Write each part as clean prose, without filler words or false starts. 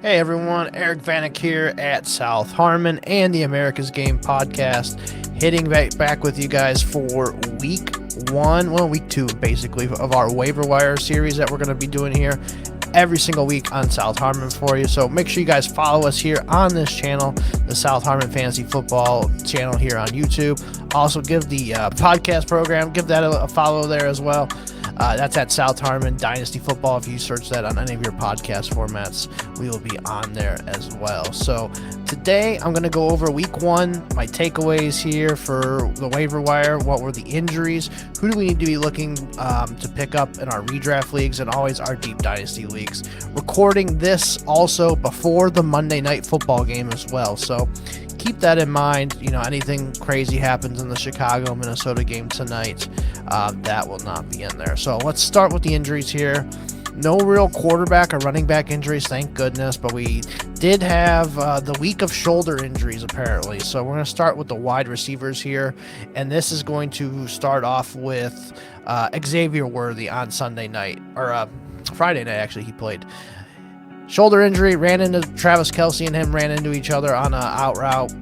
Hey everyone, Eric Vanek here at South Harmon and the America's Game podcast, hitting back with you guys for week two basically, of our waiver wire series that we're going to be doing here every single week on South Harmon for you. So make sure you guys follow us here on this channel, the South Harmon Fantasy Football channel here on YouTube. Also give the podcast program, give that a follow there as well. That's at South Harmon Dynasty Football. If you search that on any of your podcast formats, we will be on there as well. So today I'm going to go over week one, my takeaways here for the waiver wire. What were the injuries? Who do we need to be looking to pick up in our redraft leagues and always our deep dynasty leagues? Recording this also before the Monday Night Football game as well. So keep that in mind. You know, anything crazy happens in the Chicago-Minnesota game tonight, that will not be in there. So let's start with the injuries here. No real quarterback or running back injuries, thank goodness, but we did have the week of shoulder injuries apparently. So we're going to start with the wide receivers here, and this is going to start off with Xavier Worthy on Sunday night, or Friday night actually he played. Shoulder injury, ran into Travis Kelce and him ran into each other on a out route,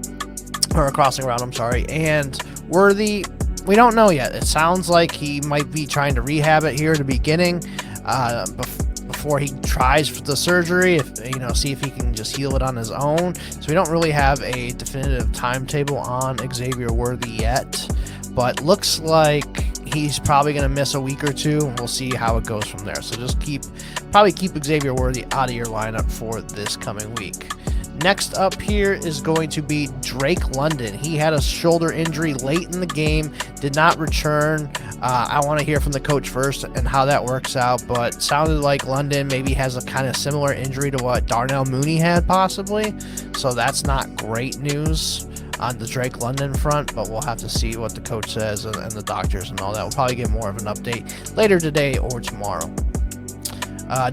or a crossing route, I'm sorry. And Worthy, we don't know yet. It sounds like he might be trying to rehab it here at the beginning, before he tries for the surgery, see if he can just heal it on his own. So we don't really have a definitive timetable on Xavier Worthy yet, but looks like he's probably going to miss a week or two, and we'll see how it goes from there. So just keep Xavier Worthy out of your lineup for this coming week. Next up here is going to be Drake London. He had a shoulder injury late in the game, did not return. I want to hear from the coach first and how that works out, but sounded like London maybe has a kind of similar injury to what Darnell Mooney had possibly. So that's not great news on the Drake London front, but we'll have to see what the coach says and the doctors and all that. We'll probably get more of an update later today or tomorrow.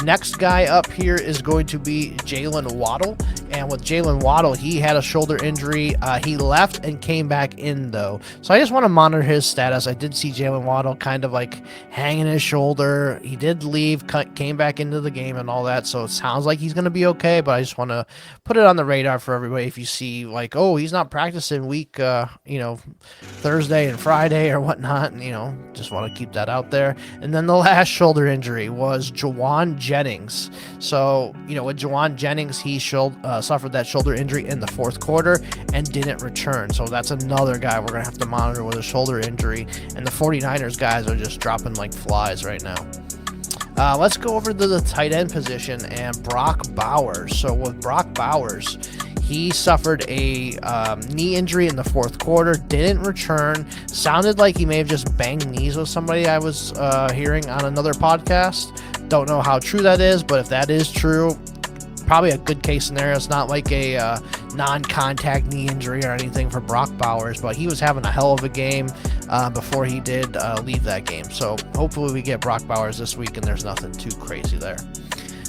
Next guy up here is going to be Jalen Waddle. And with Jalen Waddle, he had a shoulder injury. He left and came back in, though. So I just want to monitor his status. I did see Jalen Waddle kind of like hanging his shoulder. He did leave, came back into the game and all that. So it sounds like he's going to be okay. But I just want to put it on the radar for everybody. If you see like, oh, he's not practicing week, Thursday and Friday or whatnot. And, just want to keep that out there. And then the last shoulder injury was Juwan Jennings. So, with Juwan Jennings, he suffered that shoulder injury in the fourth quarter and didn't return. So that's another guy we're going to have to monitor with a shoulder injury. And the 49ers guys are just dropping like flies right now. Let's go over to the tight end position and Brock Bowers. So with Brock Bowers, he suffered a knee injury in the fourth quarter, didn't return. Sounded like he may have just banged knees with somebody I was hearing on another podcast. Don't know how true that is, but if that is true, probably a good case scenario. It's not like a non-contact knee injury or anything for Brock Bowers, but he was having a hell of a game before he did leave that game. So hopefully we get Brock Bowers this week and there's nothing too crazy there.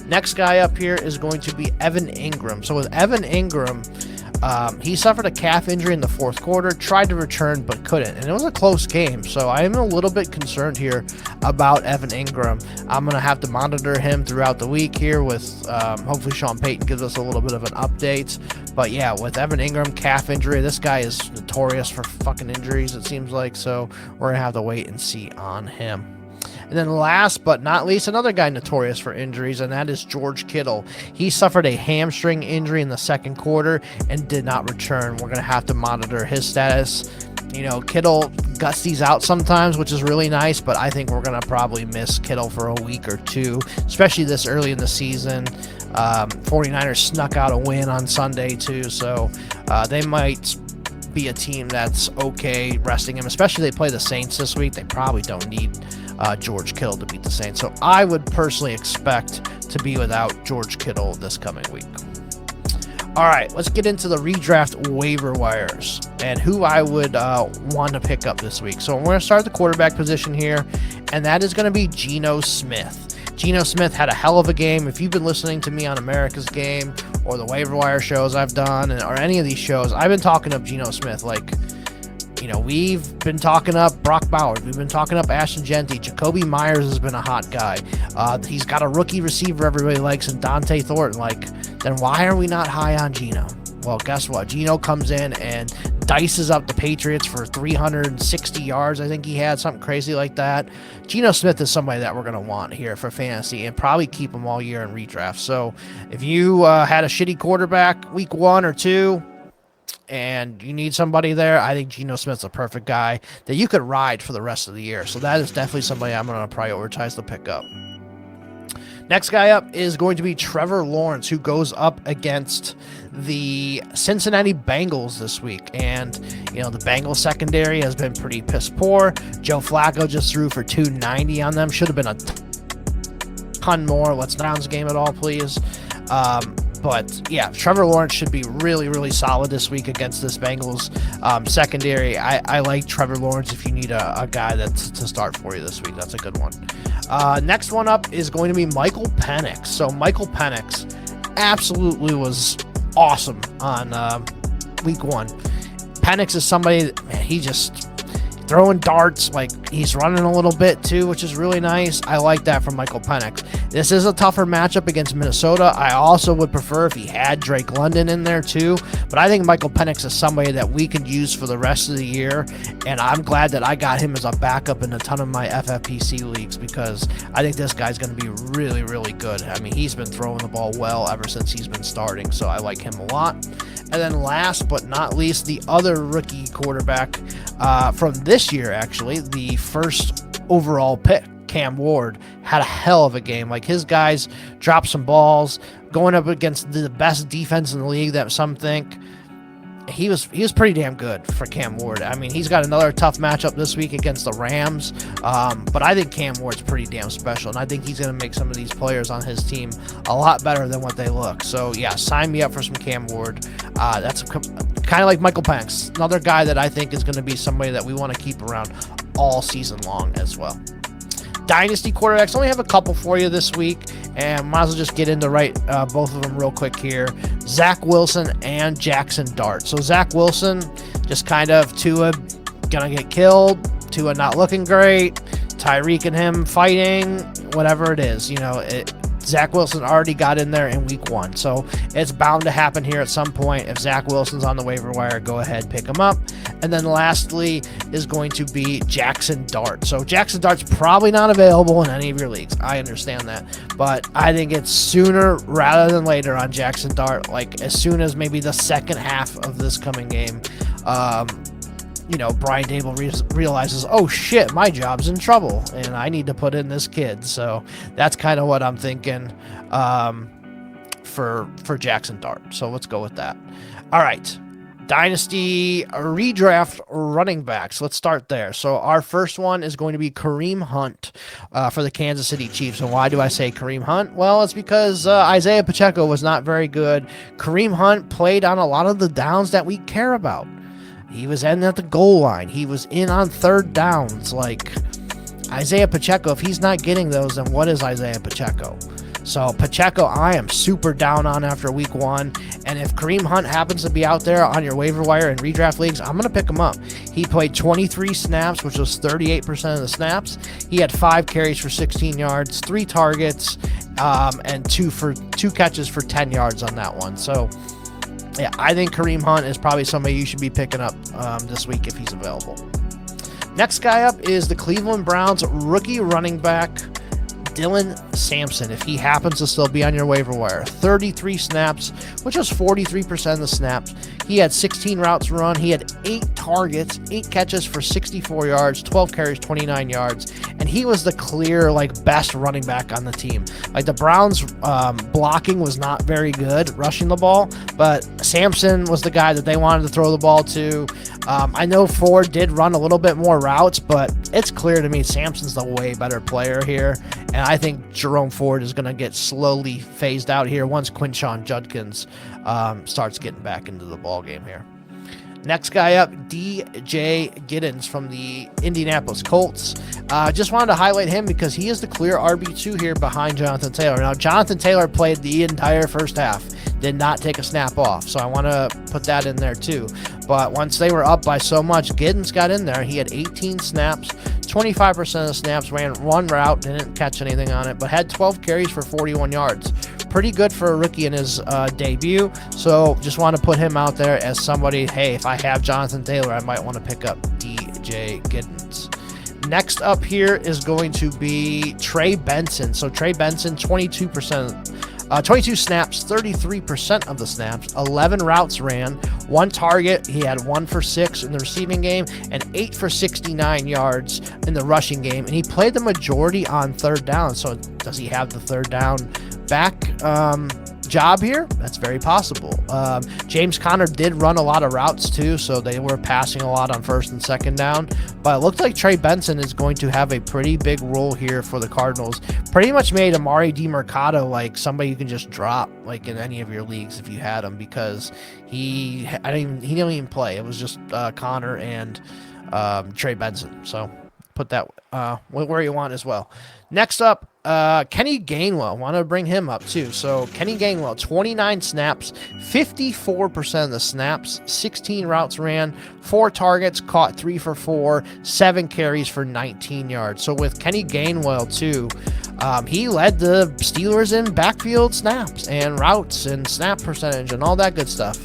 Next guy up here is going to be Evan Ingram. So with Evan Ingram, he suffered a calf injury in the fourth quarter, tried to return but couldn't, and it was a close game. So I am a little bit concerned here about Evan Ingram. I'm going to have to monitor him throughout the week here with hopefully Sean Payton gives us a little bit of an update. But yeah, with Evan Ingram, calf injury, this guy is notorious for fucking injuries, it seems like. So we're going to have to wait and see on him. And then last but not least, another guy notorious for injuries, and that is George Kittle. He suffered a hamstring injury in the second quarter and did not return. We're going to have to monitor his status. Kittle guts these out sometimes, which is really nice, but I think we're going to probably miss Kittle for a week or two, especially this early in the season. 49ers snuck out a win on Sunday too, so they might be a team that's okay resting him, especially they play the Saints this week. They probably don't need George Kittle to beat the Saints. So I would personally expect to be without George Kittle this coming week. All right, let's get into the redraft waiver wires and who I would want to pick up this week. So we're going to start at the quarterback position here, and that is going to be Geno Smith. Geno Smith had a hell of a game. If you've been listening to me on America's Game or the waiver wire shows I've done or any of these shows, I've been talking up Geno Smith like we've been talking up Brock Bowers. We've been talking up Ashton Genty. Jacoby Myers has been a hot guy. He's got a rookie receiver everybody likes in Dante Thornton. Then why are we not high on Geno? Well, guess what? Geno comes in and dices up the Patriots for 360 yards. I think he had something crazy like that. Geno Smith is somebody that we're going to want here for fantasy and probably keep him all year in redraft. So if you had a shitty quarterback week 1 or 2 and you need somebody there, I think Geno Smith's a perfect guy that you could ride for the rest of the year. So that is definitely somebody I'm going to prioritize to pick up. Next guy up is going to be Trevor Lawrence, who goes up against the Cincinnati Bengals this week. And, the Bengals secondary has been pretty piss poor. Joe Flacco just threw for 290 on them. Should have been a ton more. Let's Browns game at all, please. But yeah, Trevor Lawrence should be really, really solid this week against this Bengals secondary. I like Trevor Lawrence if you need a guy that's to start for you this week. That's a good one. Next one up is going to be Michael Penix. So Michael Penix absolutely was awesome on week 1. Penix is somebody that, man, he just throwing darts, he's running a little bit too, which is really nice. I like that from Michael Penix. This is a tougher matchup against Minnesota. I also would prefer if he had Drake London in there too, but I think Michael Penix is somebody that we could use for the rest of the year, and I'm glad that I got him as a backup in a ton of my FFPC leagues because I think this guy's going to be really, really good. I mean, he's been throwing the ball well ever since he's been starting, so I like him a lot. And then last but not least, the other rookie quarterback from this year, actually, the first overall pick, Cam Ward, had a hell of a game. His guys dropped some balls, going up against the best defense in the league that some think. He was pretty damn good for Cam Ward. I mean, he's got another tough matchup this week against the Rams, but I think Cam Ward's pretty damn special, and I think he's going to make some of these players on his team a lot better than what they look. So, yeah, sign me up for some Cam Ward. That's kind of like Michael Penix, another guy that I think is going to be somebody that we want to keep around all season long as well. Dynasty quarterbacks, only have a couple for you this week, and might as well just get into both of them real quick here. Zach Wilson and Jaxson Dart. So Zach Wilson, just kind of Tua gonna get killed, Tua not looking great, Tyreek and him fighting, whatever it is. Zach Wilson already got in there in week 1, so it's bound to happen here at some point. If Zach Wilson's on the waiver wire, go ahead, pick him up. And then lastly is going to be Jaxson Dart. So Jaxson Dart's probably not available in any of your leagues. I understand that, but I think it's sooner rather than later on Jaxson Dart, as soon as maybe the second half of this coming game. Brian Dable realizes, oh shit, my job's in trouble and I need to put in this kid. So that's kind of what I'm thinking for Jaxson Dart. So let's go with that. All right. Dynasty redraft running backs. Let's start there. So our first one is going to be Kareem Hunt for the Kansas City Chiefs. And why do I say Kareem Hunt? Well, it's because Isaiah Pacheco was not very good. Kareem Hunt played on a lot of the downs that we care about. He was in at the goal line. He was in on third downs. Isaiah Pacheco, if he's not getting those, then what is Isaiah Pacheco? So Pacheco, I am super down on after week 1. And if Kareem Hunt happens to be out there on your waiver wire and redraft leagues, I'm going to pick him up. He played 23 snaps, which was 38% of the snaps. He had 5 carries for 16 yards, 3 targets, and 2 catches for 10 yards on that one. So yeah, I think Kareem Hunt is probably somebody you should be picking up this week if he's available. Next guy up is the Cleveland Browns rookie running back, Dylan Sampson, if he happens to still be on your waiver wire. 33 snaps, which was 43% of the snaps. He had 16 routes run. He had 8 targets, 8 catches for 64 yards, 12 carries, 29 yards. And he was the clear, best running back on the team. The Browns blocking was not very good, rushing the ball, but Sampson was the guy that they wanted to throw the ball to. I know Ford did run a little bit more routes, but it's clear to me Sampson's the way better player here. And I think Jerome Ford is going to get slowly phased out here once Quinshon Judkins starts getting back into the ball game here. Next guy up, DJ Giddens from the Indianapolis Colts. Just wanted to highlight him because he is the clear RB2 here behind Jonathan Taylor. Now, Jonathan Taylor played the entire first half. did not take a snap off. So I want to put that in there too. But once they were up by so much, Giddens got in there. He had 18 snaps, 25% of the snaps, ran one route, didn't catch anything on it, but had 12 carries for 41 yards. Pretty good for a rookie in his debut. So just want to put him out there as somebody, hey, if I have Jonathan Taylor, I might want to pick up DJ Giddens. Next up here is going to be Trey Benson. So Trey Benson, 22 snaps, 33% of the snaps, 11 routes ran, one target. He had 1 for 6 in the receiving game and 8 for 69 yards in the rushing game. And he played the majority on third down. So does he have the third down back job here? That's very possible. James Conner did run a lot of routes too, so they were passing a lot on first and second down, but it looked like Trey Benson is going to have a pretty big role here for the Cardinals. Pretty much made Amari DiMercato like somebody you can just drop like in any of your leagues if you had him, because he didn't even play. It was just Conner and Trey Benson. So put that where you want as well. Next up, Kenny Gainwell. Want to bring him up too. So Kenny Gainwell, 29 snaps, 54% of the snaps, 16 routes ran, 4 targets, caught 3 for 4, 7 carries for 19 yards. So with Kenny Gainwell too, he led the Steelers in backfield snaps and routes and snap percentage and all that good stuff.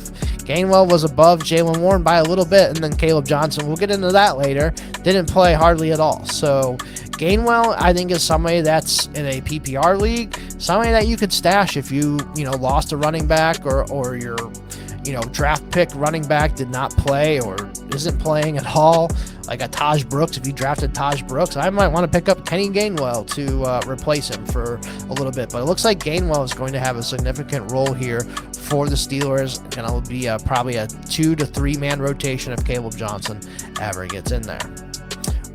Gainwell was above Jaylen Warren by a little bit, and then Caleb Johnson, we'll get into that later, didn't play hardly at all. So Gainwell, I think, is somebody that's in a PPR league, somebody that you could stash if you lost a running back or your draft pick running back did not play or isn't playing at all, like a Taj Brooks. If you drafted Taj Brooks, I might want to pick up Kenny Gainwell to replace him for a little bit. But it looks like Gainwell is going to have a significant role here for the Steelers, and it'll be probably a 2 to 3 man rotation if Caleb Johnson ever gets in there.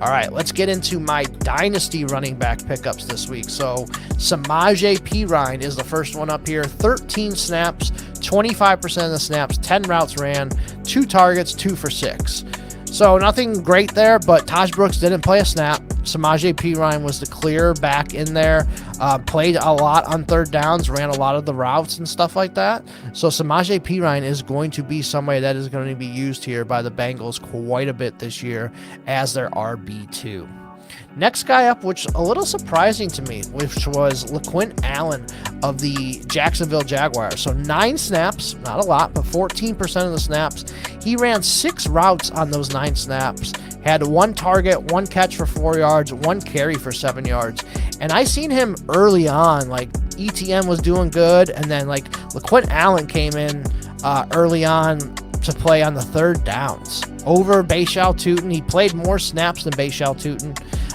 All right, let's get into my dynasty running back pickups this week. So Samjae Perine is the first one up here. 13 snaps, 25% of the snaps, 10 routes ran, 2 targets, 2 for 6. So nothing great there, but Taj Brooks didn't play a snap. Samjae Perine was the clear back in there, played a lot on third downs, ran a lot of the routes and stuff like that. So Samjae Perine is going to be somebody that is going to be used here by the Bengals quite a bit this year as their RB2. Next guy up, which a little surprising to me, which was LeQuint Allen of the Jacksonville Jaguars. So 9 snaps, not a lot, but 14% of the snaps. He ran 6 routes on those 9 snaps, had 1 target, 1 catch for 4 yards, 1 carry for 7 yards. And I seen him early on, like ETN was doing good, and then like LeQuint Allen came in early on to play on the third downs over Bayshal Tootin. He played more snaps than Bayshal Tootin.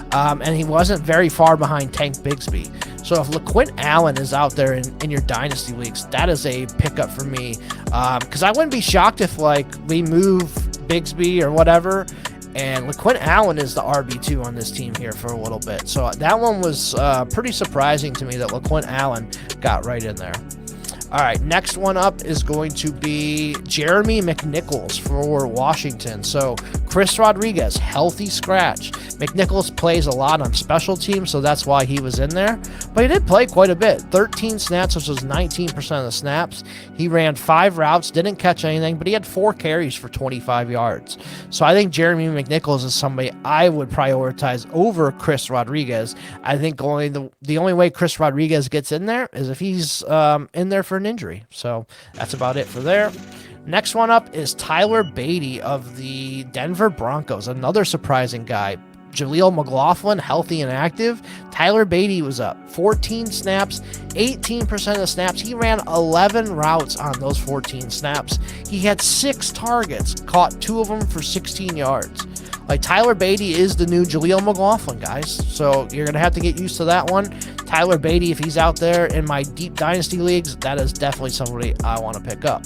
And he wasn't very far behind Tank Bigsby. So if LeQuint Allen is out there in your dynasty leagues, that is a pickup for me. Because I wouldn't be shocked if we move Bigsby or whatever, and LeQuint Allen is the RB2 on this team here for a little bit. So that one was pretty surprising to me that LeQuint Allen got right in there. All right, next one up is going to be Jeremy McNichols for Washington. So Chris Rodriguez, healthy scratch. McNichols plays a lot on special teams, so that's why he was in there. But he did play quite a bit. 13 snaps, which was 19% of the snaps. He ran 5 routes, didn't catch anything, but he had 4 carries for 25 yards. So I think Jeremy McNichols is somebody I would prioritize over Chris Rodriguez. I think the only way Chris Rodriguez gets in there is if he's in there for an injury. So that's about it for there. Next one up is Tyler Badie of the Denver Broncos, another surprising guy. Jaleel McLaughlin, healthy and active. Tyler Badie was up 14 snaps, 18% of the snaps. He ran 11 routes on those 14 snaps. He had 6 targets, caught 2 of them for 16 yards. Like, Tyler Badie is the new Jaleel McLaughlin, guys. So you're going to have to get used to that one. Tyler Badie, if he's out there in my deep dynasty leagues, that is definitely somebody I want to pick up.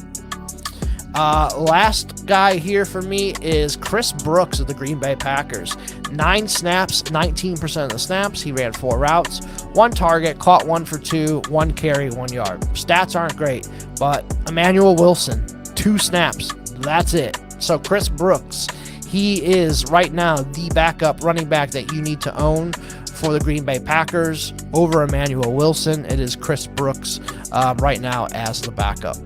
Last guy here for me is Chris Brooks of the Green Bay Packers. 9 snaps, 19% of the snaps. He ran 4 routes, 1 target, caught 1 for 2, 1 carry, 1 yard. Stats aren't great, but Emmanuel Wilson, 2 snaps. That's it. So Chris Brooks, he is right now the backup running back that you need to own for the Green Bay Packers. Over Emmanuel Wilson, it is Chris Brooks right now as the backup.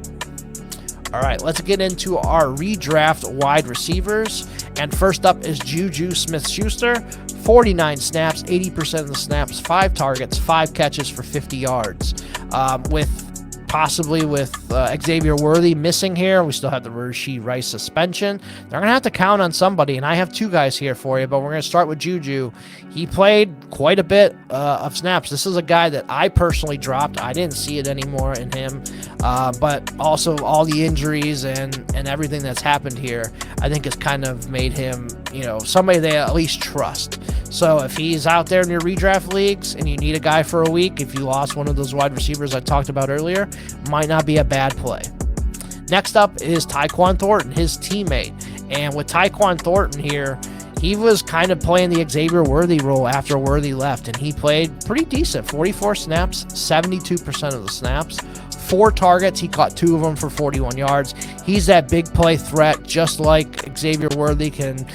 All right, let's get into our redraft wide receivers. And first up is Juju Smith-Schuster. 49 snaps, 80% of the snaps, 5 targets, 5 catches for 50 yards. Possibly with Xavier Worthy missing here. We still have the Rashee Rice suspension. They're going to have to count on somebody, and I have 2 guys here for you, but we're going to start with Juju. He played quite a bit of snaps. This is a guy that I personally dropped. I didn't see it anymore in him, but also all the injuries and everything that's happened here, I think has kind of made him, somebody they at least trust. So if he's out there in your redraft leagues and you need a guy for a week, if you lost one of those wide receivers I talked about earlier, might not be a bad play. Next up is Tyquan Thornton, his teammate. And with Tyquan Thornton here, he was kind of playing the Xavier Worthy role after Worthy left, and he played pretty decent. 44 snaps, 72% of the snaps. 4 targets, he caught 2 of them for 41 yards. He's that big play threat, just like Xavier Worthy can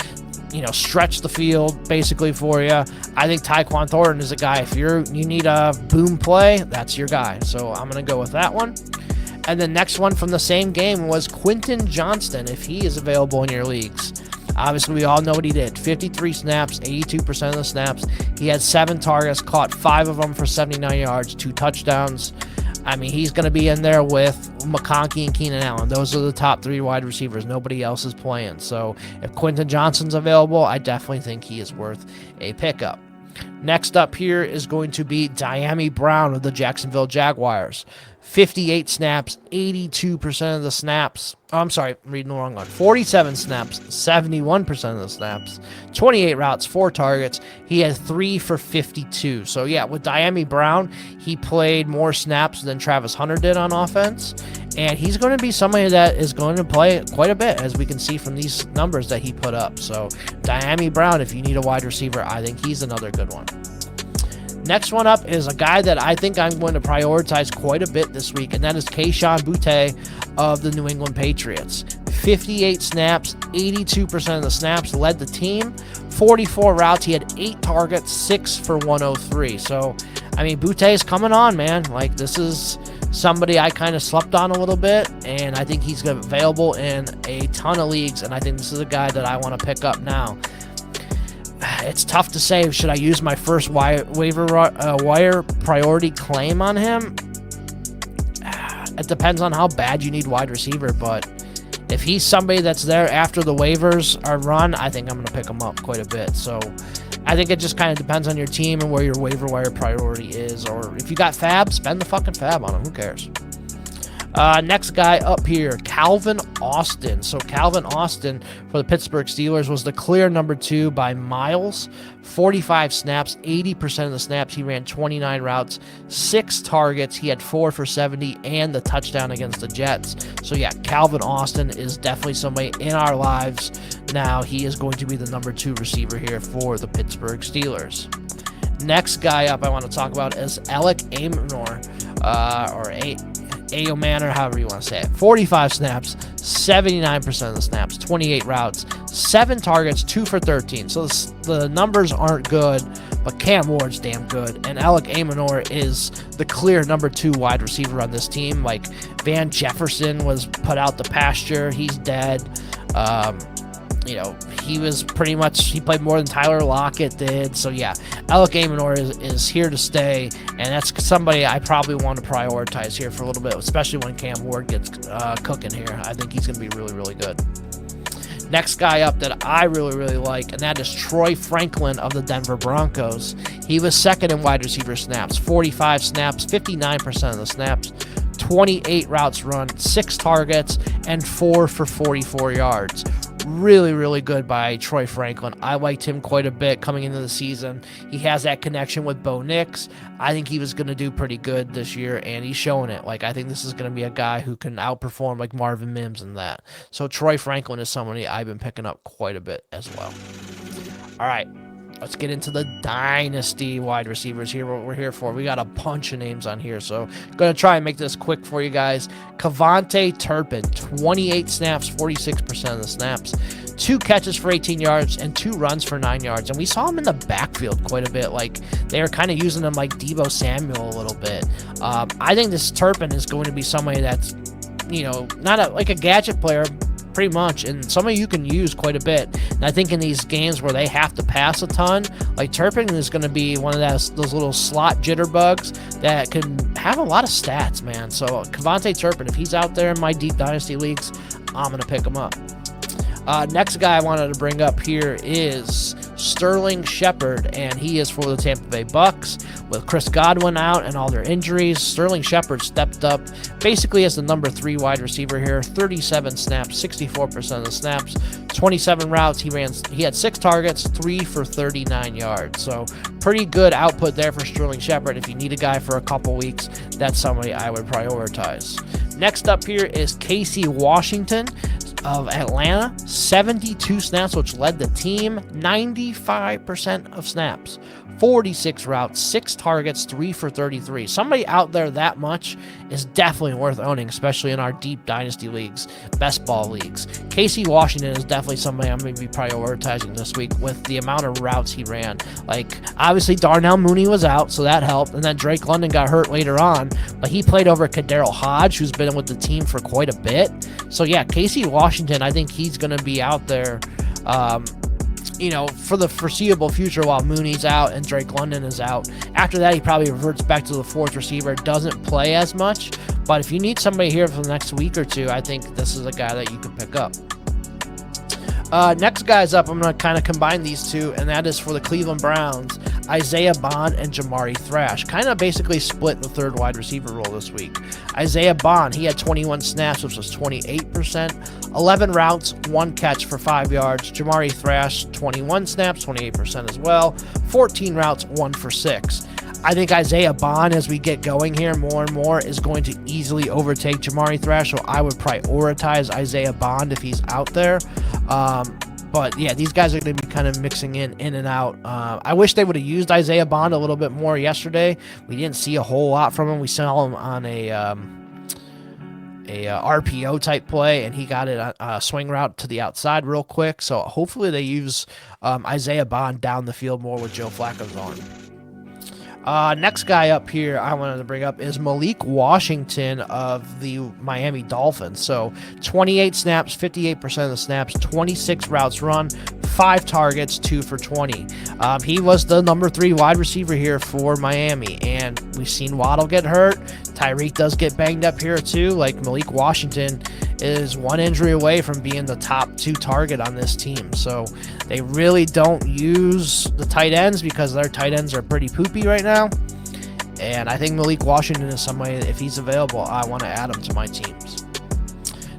stretch the field basically for you. I think Tyquan Thornton is a guy, if you need a boom play, that's your guy. So I'm going to go with that one. And the next one from the same game was Quentin Johnston, if he is available in your leagues. Obviously, we all know what he did. 53 snaps, 82% of the snaps. He had 7 targets, caught 5 of them for 79 yards, 2 touchdowns. I mean, he's going to be in there with McConkey and Keenan Allen. Those are the top 3 wide receivers. Nobody else is playing. So if Quentin Johnston's available, I definitely think he is worth a pickup. Next up here is going to be Dyami Brown of the Jacksonville Jaguars. 58 snaps, 82% of the snaps. Oh, I'm sorry, I'm reading the wrong one. 47 snaps, 71% of the snaps. 28 routes, 4 targets. He had 3 for 52. So, yeah, with Dyami Brown, he played more snaps than Travis Hunter did on offense. And he's going to be somebody that is going to play quite a bit, as we can see from these numbers that he put up. So, Dyami Brown, if you need a wide receiver, I think he's another good one. Next one up is a guy that I think I'm going to prioritize quite a bit this week, and that is Kayshon Boutte of the New England Patriots. 58 snaps, 82% of the snaps, led the team. 44 routes, he had 8 targets, 6 for 103. So, I mean, Boutte is coming on, man. Like, this is somebody I kind of slept on a little bit, and I think he's available in a ton of leagues, and I think this is a guy that I want to pick up now. It's tough to say, should I use my first waiver wire priority claim on him? It depends on how bad you need wide receiver, but if he's somebody that's there after the waivers are run, I think I'm going to pick him up quite a bit. So I think it just kind of depends on your team and where your waiver wire priority is. Or if you got fab, spend the fucking fab on him. Who cares? Next guy up here, Calvin Austin. So Calvin Austin for the Pittsburgh Steelers was the clear number 2 by miles. 45 snaps, 80% of the snaps. He ran 29 routes, 6 targets. He had 4 for 70 and the touchdown against the Jets. So yeah, Calvin Austin is definitely somebody in our lives now. He is going to be the number 2 receiver here for the Pittsburgh Steelers. Next guy up I want to talk about is Elic Ayomanor, Ayomanor, however you want to say it. 45 snaps, 79% of the snaps, 28 routes, 7 targets, 2 for 13. So the numbers aren't good, but Cam Ward's damn good. And Elic Ayomanor is the clear number 2 wide receiver on this team. Like, Van Jefferson was put out the pasture. He's dead. He was pretty much, he played more than Tyler Lockett did. So, yeah, Elic Ayomanor is here to stay, and that's somebody I probably want to prioritize here for a little bit, especially when Cam Ward gets cooking here. I think he's going to be really, really good. Next guy up that I really, really like, and that is Troy Franklin of the Denver Broncos. He was second in wide receiver snaps, 45 snaps, 59% of the snaps, 28 routes run, 6 targets, and 4 for 44 yards. Really, really good by Troy Franklin. I liked him quite a bit coming into the season. He has that connection with Bo Nix. I think he was going to do pretty good this year, and he's showing it. Like, I think this is going to be a guy who can outperform like Marvin Mims and that. So Troy Franklin is somebody I've been picking up quite a bit as well. All right. Let's get into the dynasty wide receivers here, what we're here for. We got a bunch of names on here, so I'm going to try and make this quick for you guys. Kavontae Turpin, 28 snaps, 46% of the snaps, 2 catches for 18 yards, and 2 runs for 9 yards. And we saw him in the backfield quite a bit. Like, they were kind of using him like Deebo Samuel a little bit. I think this Turpin is going to be somebody that's not like a gadget player, pretty much, and somebody you can use quite a bit. And I think in these games where they have to pass a ton, like Turpin is going to be one of those little slot jitterbugs that can have a lot of stats, man. So Kavontae Turpin, if he's out there in my deep dynasty leagues, I'm going to pick him up. Next guy I wanted to bring up here is Sterling Shepard, and he is for the Tampa Bay Bucks. With Chris Godwin out and all their injuries, Sterling Shepard stepped up basically as the number 3 wide receiver here. 37 snaps, 64% of the snaps, 27 routes. He had 6 targets, 3 for 39 yards. So pretty good output there for Sterling Shepard. If you need a guy for a couple weeks, that's somebody I would prioritize. Next up here is Casey Washington of Atlanta. 72 snaps, which led the team. 95% of snaps, 46 routes, 6 targets, 3 for 33. Somebody out there that much is definitely worth owning, especially in our deep dynasty leagues, best ball leagues. Casey Washington is definitely somebody I'm going to be prioritizing this week with the amount of routes he ran. Like, obviously Darnell Mooney was out, so that helped, and then Drake London got hurt later on, but he played over Kaderil Hodge, who's been with the team for quite a bit. So yeah, Casey Washington, I think he's going to be out there for the foreseeable future while Mooney's out and Drake London is out. After that, he probably reverts back to the 4th receiver, doesn't play as much. But if you need somebody here for the next week or two, I think this is a guy that you can pick up. Next guy's up, I'm going to kind of combine these two, and that is for the Cleveland Browns, Isaiah Bond and Jamari Thrash. Kind of basically split the 3rd wide receiver role this week. Isaiah Bond, he had 21 snaps, which was 28%, 11 routes, 1 catch for 5 yards. Jamari Thrash, 21 snaps, 28% as well, 14 routes, 1 for 6. I think Isaiah Bond, as we get going here more and more, is going to easily overtake Jamari Thrash, so I would prioritize Isaiah Bond if he's out there. But yeah, these guys are going to be kind of mixing in and out. I wish they would have used Isaiah Bond a little bit more yesterday. We didn't see a whole lot from him. We saw him on a RPO type play, and he got it a swing route to the outside real quick. So hopefully they use Isaiah Bond down the field more with Joe Flacco's on. Next guy up here I wanted to bring up is Malik Washington of the Miami Dolphins. So 28 snaps, 58% of the snaps, 26 routes run, 5 targets, 2 for 20. He was the number 3 wide receiver here for Miami, and we've seen Waddle get hurt. Tyreek does get banged up here too. Like, Malik Washington is 1 injury away from being the top 2 target on this team. So they really don't use the tight ends because their tight ends are pretty poopy right now. And I think Malik Washington is somebody, if he's available, I want to add him to my teams.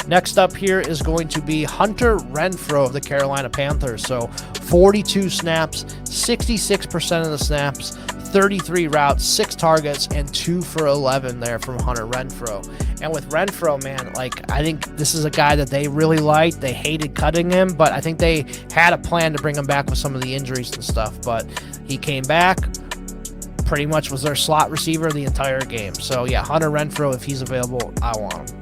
Next up here is going to be Hunter Renfrow of the Carolina Panthers. So 42 snaps, 66% of the snaps, 33 routes, 6 targets, and 2 for 11 there from Hunter Renfrow. And with Renfrow, man, like, I think this is a guy that they really liked. They hated cutting him, but I think they had a plan to bring him back with some of the injuries and stuff. But he came back, pretty much was their slot receiver the entire game. So yeah, Hunter Renfrow, if he's available, I want him.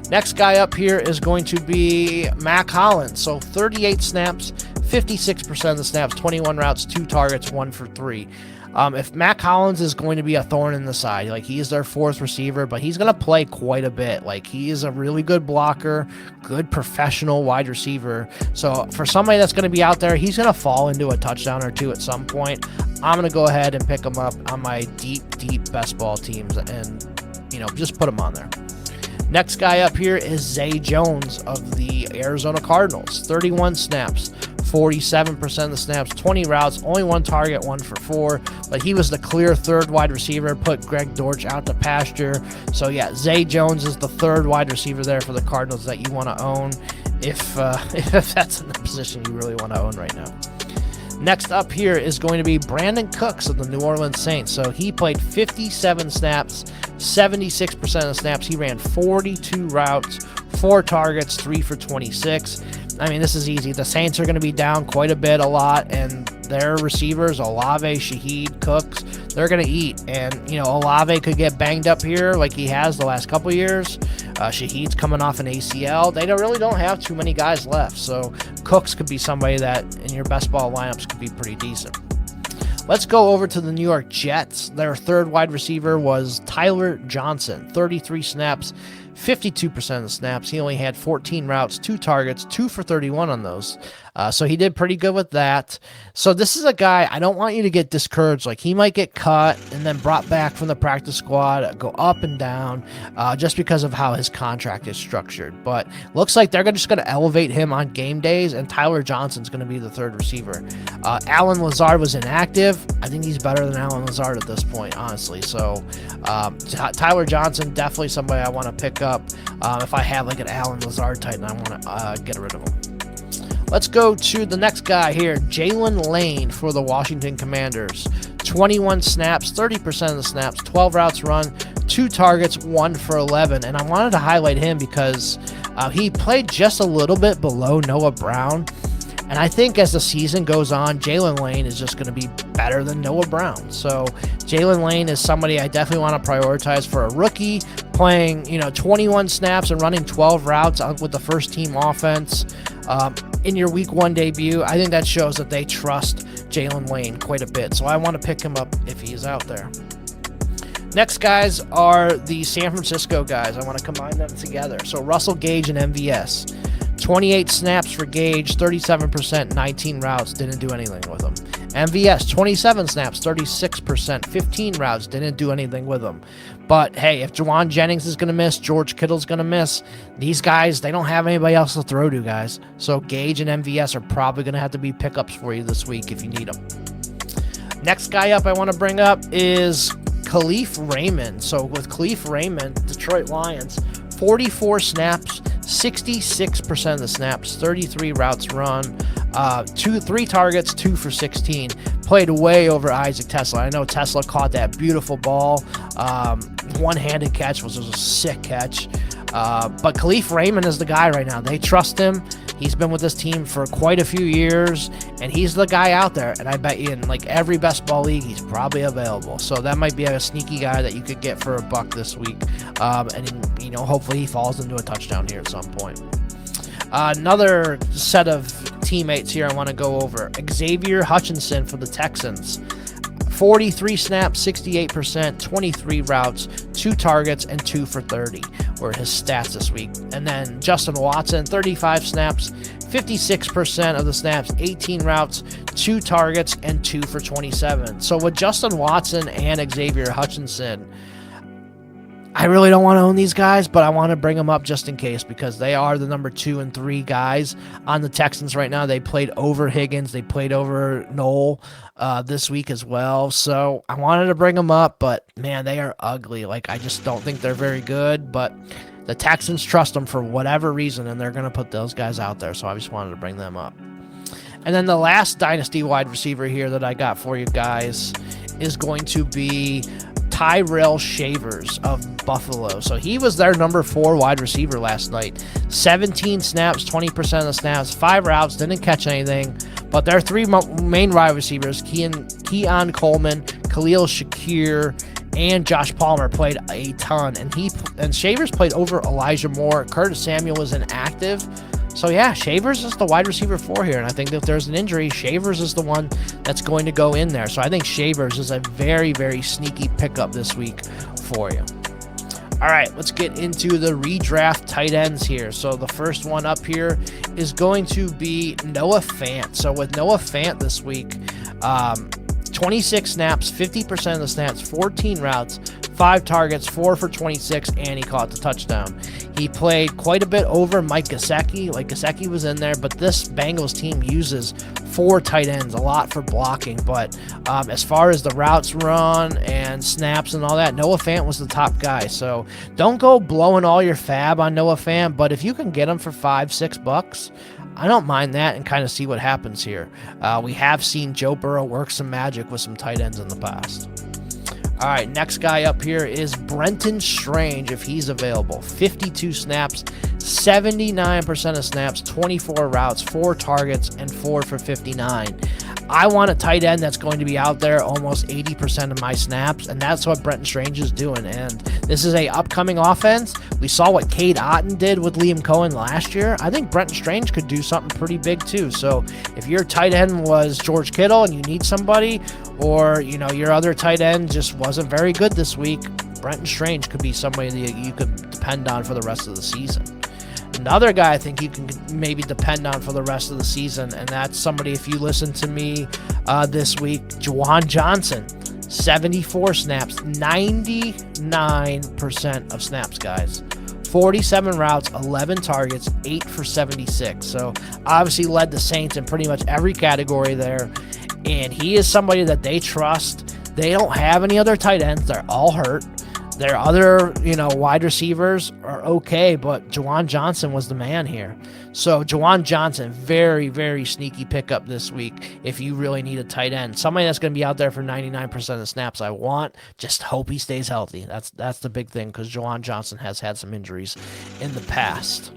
Next guy up here is going to be Mack Hollins. So 38 snaps, 56% of the snaps, 21 routes, 2 targets, 1 for 3. If Mack Hollins is going to be a thorn in the side, like, he's their 4th receiver, but he's going to play quite a bit. Like, he is a really good blocker, good professional wide receiver. So for somebody that's going to be out there, he's going to fall into a touchdown or 2 at some point. I'm going to go ahead and pick him up on my deep best ball teams and, just put him on there. Next guy up here is Zay Jones of the Arizona Cardinals. 31 snaps, 47% of the snaps, 20 routes, only 1 target, 1 for 4. But he was the clear 3rd wide receiver, put Greg Dortch out to pasture. So yeah, Zay Jones is the 3rd wide receiver there for the Cardinals that you want to own if that's in the position you really want to own right now. Next up here is going to be Brandin Cooks of the New Orleans Saints. So he played 57 snaps, 76% of the snaps. He ran 42 routes, 4 targets, 3 for 26. I mean, this is easy. The Saints are going to be down quite a bit, a lot, and their receivers, Olave, Shaheed, Cooks, they're going to eat. And, Olave could get banged up here like he has the last couple years. Shaheed's coming off an ACL. They really don't have too many guys left, so Cooks could be somebody that in your best ball lineups could be pretty decent. Let's go over to the New York Jets. Their 3rd wide receiver was Tyler Johnson, 33 snaps, 52% of the snaps. He only had 14 routes, 2 targets, 2 for 31 on those. So he did pretty good with that. So this is a guy, I don't want you to get discouraged. Like, he might get cut and then brought back from the practice squad, go up and down, just because of how his contract is structured. But looks like they're just going to elevate him on game days, and Tyler Johnson's going to be the third receiver. Allen Lazard was inactive. I think he's better than Allen Lazard at this point, honestly. So Tyler Johnson, definitely somebody I want to pick up. If I have like an Allen Lazard tight end, I want to get rid of him. Let's go to the next guy here, Jaylin Lane for the Washington Commanders. 21 snaps, 30% of the snaps, 12 routes run, 2 targets, 1 for 11. And I wanted to highlight him because he played just a little bit below Noah Brown. And I think as the season goes on, Jaylin Lane is just going to be better than Noah Brown. So Jaylin Lane is somebody I definitely want to prioritize for a rookie, playing 21 snaps and running 12 routes with the first team offense. In your week 1 debut, I think that shows that they trust Jaylin Lane quite a bit. So I want to pick him up if he is out there. Next guys are the San Francisco guys. I want to combine them together. So Russell Gage and MVS. 28 snaps for Gage, 37%, 19 routes, didn't do anything with him. MVS, 27 snaps, 36%, 15 routes, didn't do anything with him. But hey, if Juwan Jennings is going to miss, George Kittle's going to miss, these guys, they don't have anybody else to throw to, guys. So Gage and MVS are probably going to have to be pickups for you this week if you need them. Next guy up I want to bring up is Kalif Raymond. So with Kalif Raymond, Detroit Lions, 44 snaps, 66% of the snaps, 33 routes run, 3 targets, 2 for 16. Played way over Isaac Tesla. I know Tesla caught that beautiful ball. One-handed catch was a sick catch. But Kalif Raymond is the guy right now. They trust him. He's been with this team for quite a few years, and he's the guy out there. And I bet you in like every best ball league, he's probably available. So that might be a sneaky guy that you could get for $1 this week. And hopefully he falls into a touchdown here at some point. Another set of teammates here I want to go over. Xavier Hutchinson for the Texans. 43 snaps, 68%, 23 routes, 2 targets, and 2 for 30 were his stats this week. And then Justin Watson, 35 snaps, 56% of the snaps, 18 routes, 2 targets, and 2 for 27. So with Justin Watson and Xavier Hutchinson, I really don't want to own these guys, but I want to bring them up just in case because they are the number 2 and 3 guys on the Texans right now. They played over Higgins. They played over Knoll this week as well. So I wanted to bring them up, but man, they are ugly. Like, I just don't think they're very good, but the Texans trust them for whatever reason, and they're going to put those guys out there. So I just wanted to bring them up. And then the last dynasty wide receiver here that I got for you guys is going to be Tyrell Shavers of Buffalo. So he was their number 4 wide receiver last night. 17 snaps, 20% of the snaps, 5 routes, didn't catch anything. But their 3 main wide receivers, Keon Coleman, Khalil Shakir, and Josh Palmer played a ton. And Shavers played over Elijah Moore. Curtis Samuel was inactive. So yeah, Shavers is the wide receiver 4 here, and I think if there's an injury, Shavers is the one that's going to go in there. So I think Shavers is a very, very sneaky pickup this week for you. All right, let's get into the redraft tight ends here. So the first one up here is going to be Noah Fant. So with Noah Fant this week, 26 snaps, 50% of the snaps, 14 routes, 5 targets, 4 for 26, and he caught the touchdown. He played quite a bit over Mike Gesicki. Like, Gesicki was in there, but this Bengals team uses 4 tight ends, a lot for blocking. But as far as the routes run and snaps and all that, Noah Fant was the top guy. So don't go blowing all your fab on Noah Fant, but if you can get him for $5-6, I don't mind that and kind of see what happens here. We have seen Joe Burrow work some magic with some tight ends in the past. All right, next guy up here is Brenton Strange, if he's available. 52 snaps, 79% of snaps, 24 routes, 4 targets, and 4 for 59. I want a tight end that's going to be out there almost 80% of my snaps, and that's what Brenton Strange is doing. And this is a upcoming offense. We saw what Cade Otton did with Liam Cohen last year. I think Brenton Strange could do something pretty big too. So if your tight end was George Kittle and you need somebody, or your other tight end just wasn't very good this week, Brenton Strange could be somebody that you could depend depend on for the rest of the season. Another guy I think you can maybe depend on for the rest of the season, and that's somebody, if you listen to me this week, Juwan Johnson. 74 snaps, 99% of snaps, guys. 47 routes, 11 targets, 8 for 76. So obviously led the Saints in pretty much every category there. And he is somebody that they trust. They don't have any other tight ends. They're all hurt. Their other, wide receivers are okay, but Juwan Johnson was the man here. So Juwan Johnson, very, very sneaky pickup this week if you really need a tight end. Somebody that's going to be out there for 99% of the snaps I want. Just hope he stays healthy. That's the big thing, because Juwan Johnson has had some injuries in the past.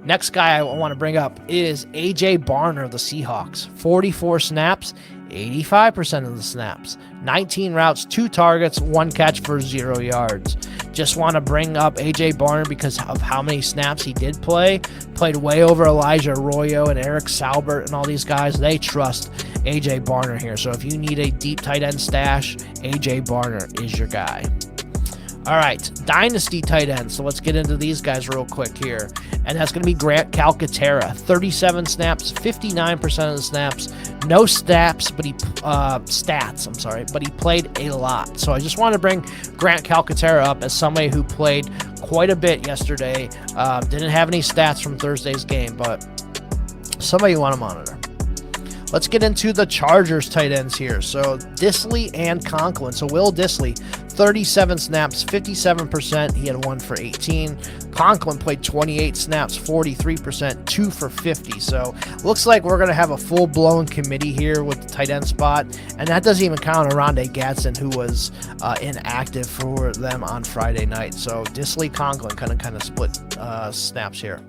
Next guy I want to bring up is A.J. Barner of the Seahawks. 44 snaps, 85% of the snaps. 19 routes, 2 targets, 1 catch for 0 yards. Just want to bring up A.J. Barner because of how many snaps he did play. Played way over Elijah Arroyo and Eric Saubert and all these guys. They trust A.J. Barner here. So if you need a deep tight end stash, A.J. Barner is your guy. All right, dynasty tight ends. So let's get into these guys real quick here. And that's going to be Grant Calcaterra. 37 snaps, 59% of the snaps. No stats, but he played a lot. So I just want to bring Grant Calcaterra up as somebody who played quite a bit yesterday. Didn't have any stats from Thursday's game, but somebody you want to monitor. Let's get into the Chargers tight ends here. So Dissly and Conklin. So Will Dissly, 37 snaps, 57%. He had 1 for 18. Conklin played 28 snaps, 43%, 2 for 50. So looks like we're going to have a full-blown committee here with the tight end spot. And that doesn't even count Oronde Gadsden, who was inactive for them on Friday night. So Dissly, Conklin kind of split snaps here.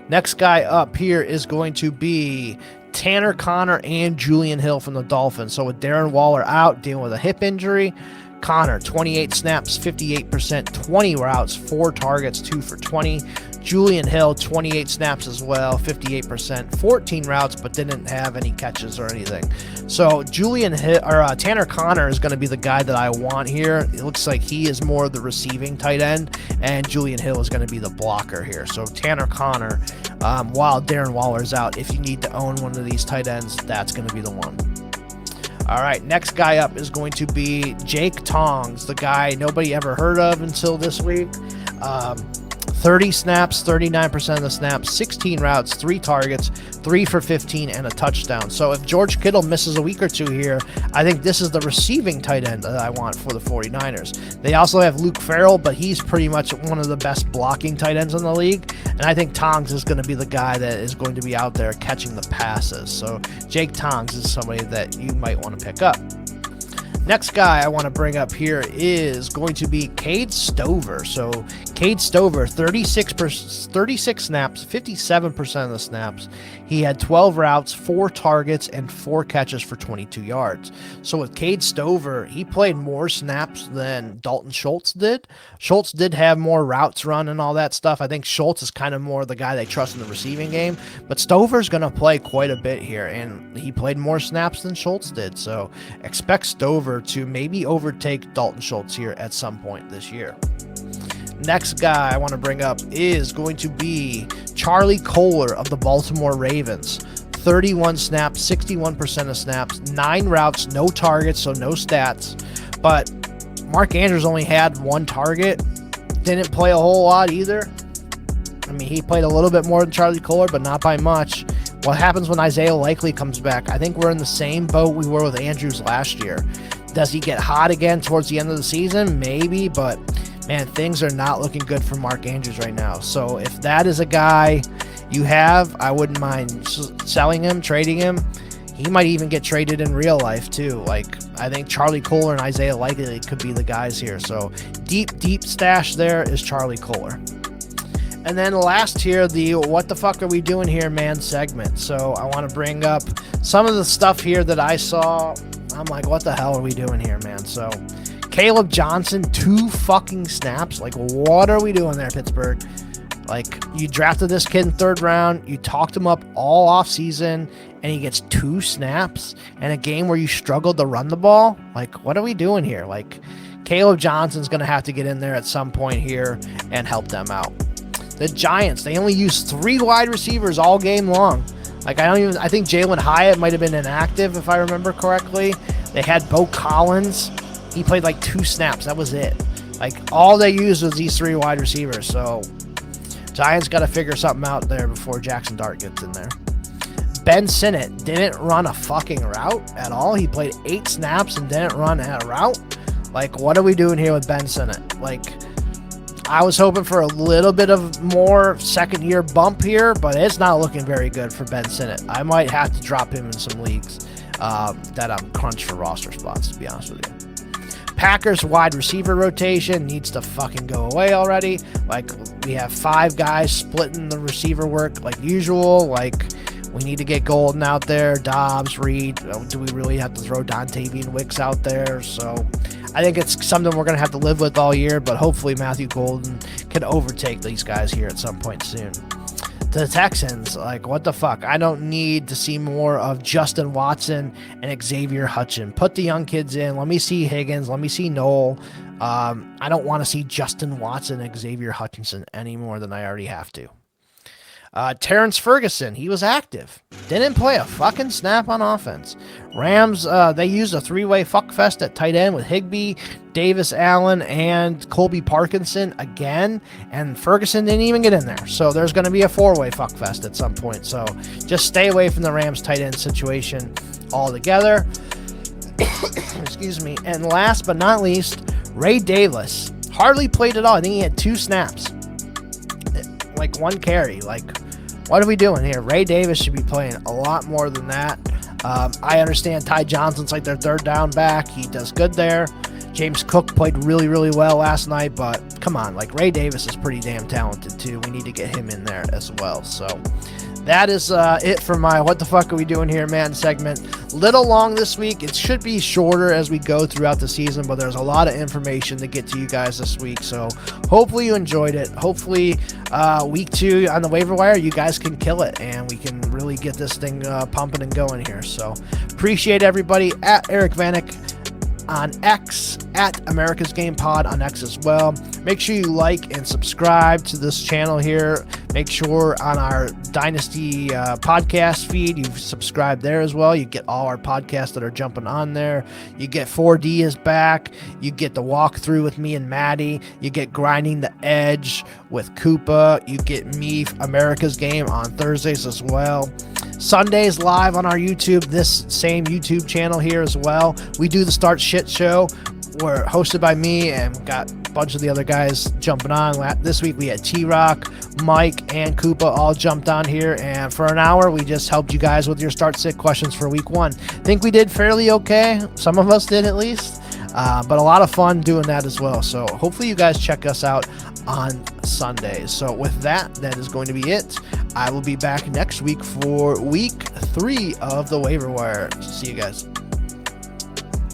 Next guy up here is going to be Tanner Connor and Julian Hill from the Dolphins. So with Darren Waller out, dealing with a hip injury, Connor, 28 snaps, 58%, 20 routes, 4 targets, 2 for 20. Julian Hill, 28 snaps as well, 58%, 14 routes, but didn't have any catches or anything. So Tanner Connor is going to be the guy that I want here. It looks like he is more the receiving tight end, and Julian Hill is going to be the blocker here. So Tanner Connor, while Darren Waller's out, if you need to own one of these tight ends, that's going to be the one. All right, next guy up is going to be Jake Tongs, the guy nobody ever heard of until this week. 30 snaps, 39% of the snaps, 16 routes, 3 targets, 3 for 15, and a touchdown. So if George Kittle misses a week or two here, I think this is the receiving tight end that I want for the 49ers. They also have Luke Farrell, but he's pretty much one of the best blocking tight ends in the league. And I think Tongs is going to be the guy that is going to be out there catching the passes. So Jake Tongs is somebody that you might want to pick up. Next guy I want to bring up here is going to be Cade Stover. So Cade Stover, 36 snaps, 57% of the snaps. He had 12 routes, 4 targets, and 4 catches for 22 yards. So with Cade Stover, he played more snaps than Dalton Schultz did. Schultz did have more routes run and all that stuff. I think Schultz is kind of more the guy they trust in the receiving game. But Stover's going to play quite a bit here, and he played more snaps than Schultz did. So expect Stover to maybe overtake Dalton Schultz here at some point this year. Next guy I want to bring up is going to be Charlie Kolar of the Baltimore Ravens. 31 snaps, 61% of snaps, 9 routes, no targets, so no stats. But Mark Andrews only had 1 target. Didn't play a whole lot either. I mean, he played a little bit more than Charlie Kolar, but not by much. What happens when Isaiah Likely comes back? I think we're in the same boat we were with Andrews last year. Does he get hot again towards the end of the season? Maybe, but man, things are not looking good for Mark Andrews right now. So if that is a guy you have, I wouldn't mind selling him, trading him. He might even get traded in real life too. Like, I think Charlie Kolar and Isaiah Likely could be the guys here. So deep stash there is Charlie Kolar. And then last here, the what the fuck are we doing here, man segment. So I want to bring up some of the stuff here that I saw. I'm like, what the hell are we doing here, man? So Caleb Johnson, 2 fucking snaps. Like, what are we doing there, Pittsburgh? Like, you drafted this kid in 3rd round. You talked him up all off season, and he gets 2 snaps in a game where you struggled to run the ball. Like, what are we doing here? Like, Caleb Johnson's going to have to get in there at some point here and help them out. The Giants, they only used 3 wide receivers all game long. Like, I think Jalen Hyatt might have been inactive, if I remember correctly. They had Mack Hollins. He played like 2 snaps. That was it. Like, all they used was these 3 wide receivers. So, Giants got to figure something out there before Jaxson Dart gets in there. Ben Sinnott didn't run a fucking route at all. He played 8 snaps and didn't run a route. Like, what are we doing here with Ben Sinnott? Like, I was hoping for a little bit of more second-year bump here, but it's not looking very good for Ben Sinnott. I might have to drop him in some leagues that I'm crunched for roster spots, to be honest with you. Packers wide receiver rotation needs to fucking go away already. Like, we have 5 guys splitting the receiver work like usual. Like, we need to get Golden out there, Dobbs, Reed. Do we really have to throw Dontavian Wicks out there? So I think it's something we're going to have to live with all year, but hopefully Matthew Golden can overtake these guys here at some point soon. The Texans, like, what the fuck? I don't need to see more of Justin Watson and Xavier Hutchinson. Put the young kids in. Let me see Higgins. Let me see Noel. I don't want to see Justin Watson and Xavier Hutchinson any more than I already have to. Terrence Ferguson, he was active. Didn't play a fucking snap on offense. Rams, they used a 3-way fuckfest at tight end with Higbee, Davis Allen, and Colby Parkinson again. And Ferguson didn't even get in there. So there's going to be a 4-way fuckfest at some point. So just stay away from the Rams tight end situation altogether. Excuse me. And last but not least, Ray Davis. Hardly played at all. I think he had 2 snaps. Like 1 carry. Like, what are we doing here? Ray Davis should be playing a lot more than that. I understand Ty Johnson's like their 3rd down back. He does good there. James Cook played really, really well last night, but come on, like, Ray Davis is pretty damn talented too. We need to get him in there as well. So that is it for my What the Fuck Are We Doing Here, man segment. Little long this week. It should be shorter as we go throughout the season, but there's a lot of information to get to you guys this week. So hopefully you enjoyed it. Hopefully week 2 on the waiver wire, you guys can kill it and we can really get this thing pumping and going here. So appreciate everybody. At Eric Vanek on X, at America's Game Pod on X as well. Make sure you like and subscribe to this channel here. Make sure on our Dynasty podcast feed, you've subscribed there as well. You get all our podcasts that are jumping on there. You get 4D is back. You get the walkthrough with me and Maddie. You get Grinding the Edge with Koopa. You get me, America's Game, on Thursdays as well. Sundays live on our YouTube, this same YouTube channel here as well. We do the Start Shit Show. We're hosted by me and got a bunch of the other guys jumping on. This week we had T-Rock, Mike, and Koopa all jumped on here, and for an hour we just helped you guys with your Start Sit questions for week 1. Think we did fairly okay. Some of us did at least, but a lot of fun doing that as well. So hopefully you guys check us out on Sundays. So with that, that is going to be it. I will be back next week for week 3 of the waiver wire. See you guys.